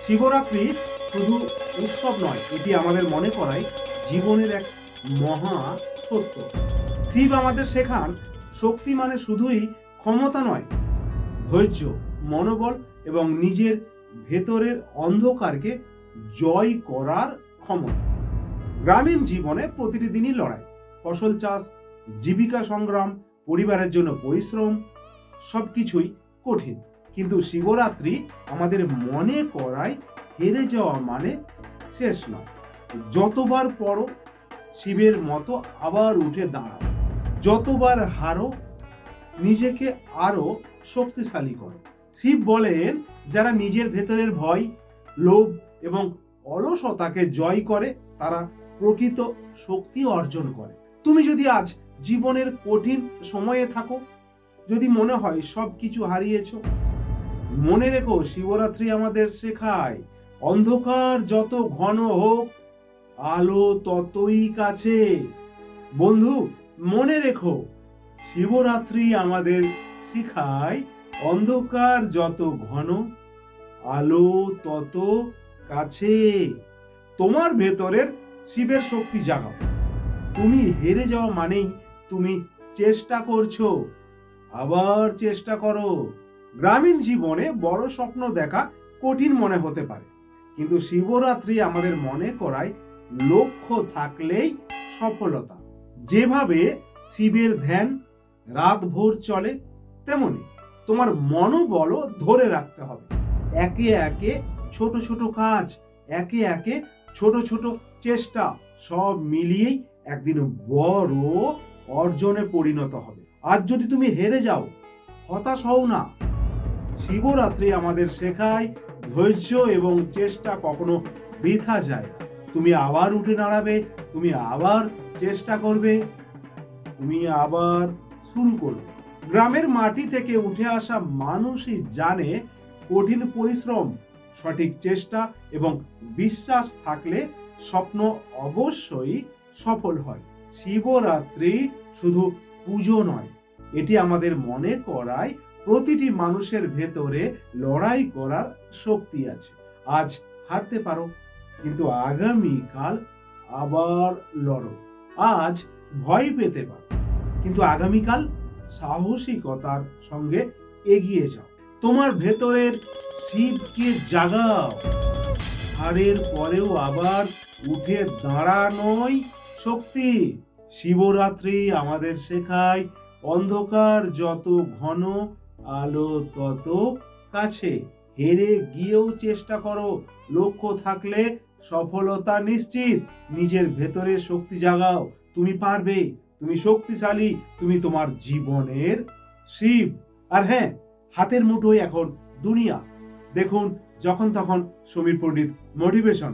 শিবরাত্রি শুধু উৎসব নয়, এটি আমাদের মনে করায় জীবনের এক মহা সত্য। শিব আমাদের শেখান শক্তি মানে শুধুই ক্ষমতা নয়, ধৈর্য, মনোবল এবং নিজের ভেতরের অন্ধকারকে জয় করার ক্ষমতা। গ্রামীণ জীবনে প্রতিটি দিনই লড়াই, ফসল চাষ, জীবিকা সংগ্রাম, পরিবারের জন্য পরিশ্রম, সবকিছুই কঠিন। কিন্তু শিবরাত্রি আমাদের মনে করায় হেরে যাওয়া মানে শেষ নয়। যতবার পড়ো শিবের মতো আবার উঠে দাঁড়াও, যতবার হারো নিজেকে আরো শক্তিশালী করো। শিব বলেন, যারা নিজের ভেতরের ভয়, লোভ এবং অলসতাকে জয় করে তারা প্রকৃত শক্তি অর্জন করে। তুমি যদি আজ জীবনের কঠিন সময়ে থাকো, যদি মনে হয় সবকিছু হারিয়েছো, মনে রেখো শিবরাত্রি আমাদের শেখায় অন্ধকার যত ঘন হোক আলো ততই কাছে। বন্ধু, মনে রেখো শিবরাত্রি আমাদের শেখায় অন্ধকার যত ঘন আলো তত কাছে। তোমার ভেতরের শিবের শক্তি জাগাও। তুমি হেরে যাওয়া মানেই তুমি চেষ্টা করছো, আবার চেষ্টা করো। গ্রামীণ জীবনে বড় স্বপ্ন দেখা কঠিন মনে হতে পারে, কিন্তু শিবরাত্রি আমাদের মনে করায় লক্ষ্য থাকলেই সফলতা। যেভাবে শিবের ধ্যান রাত ভোর চলে, তেমনি তোমার মনোবলও ধরে রাখতে হবে। একে একে ছোট ছোট কাজ, একে একে ছোট ছোট চেষ্টা, সব মিলিয়েই একদিন বড় অর্জনে পরিণত হবে। আজ যদি তুমি হেরে যাও, হতাশ হও না। শিবরাত্রি আমাদের শেখায় ধৈর্য এবং চেষ্টা কখনো বৃথা যায় না। তুমি আবার উঠে দাঁড়াবে, তুমি আবার চেষ্টা করবে, তুমি আবার শুরু করবে। গ্রামের মাটি থেকে উঠে আসা মানুষই জানে কঠিন পরিশ্রম, সঠিক চেষ্টা এবং বিশ্বাস থাকলে স্বপ্ন অবশ্যই সফল হয়। শিবরাত্রি শুধু পুজো নয়, এটি আমাদের মনে করায় প্রতিটি মানুষের ভেতরে লড়াই করার শক্তি আছে। আজ হারতে পারো, কিন্তু আগামীকাল আবার লড়ো। আজ ভয় পেতে পারো, কিন্তু আগামীকাল সাহসিকতার সঙ্গে এগিয়ে যাও। তোমার ভেতরের শিবকে জাগাও। হারের পরেও আবার উঠে দাঁড়ানোই শক্তি। শিবরাত্রি আমাদের শেখায় অন্ধকার যত ঘন আলো তত কাছে। হেরে গিয়েও চেষ্টা করো, লক্ষ্য থাকলে সফলতা নিশ্চিত। নিজের ভেতরে শক্তি জাগাও, তুমি পারবে, তুমি শক্তিশালী, তুমি তোমার জীবনের শিব। আর হ্যাঁ, হাতের মুঠোয় এখন দুনিয়া। দেখুন যখন তখন সমীর পণ্ডিত মোটিভেশন।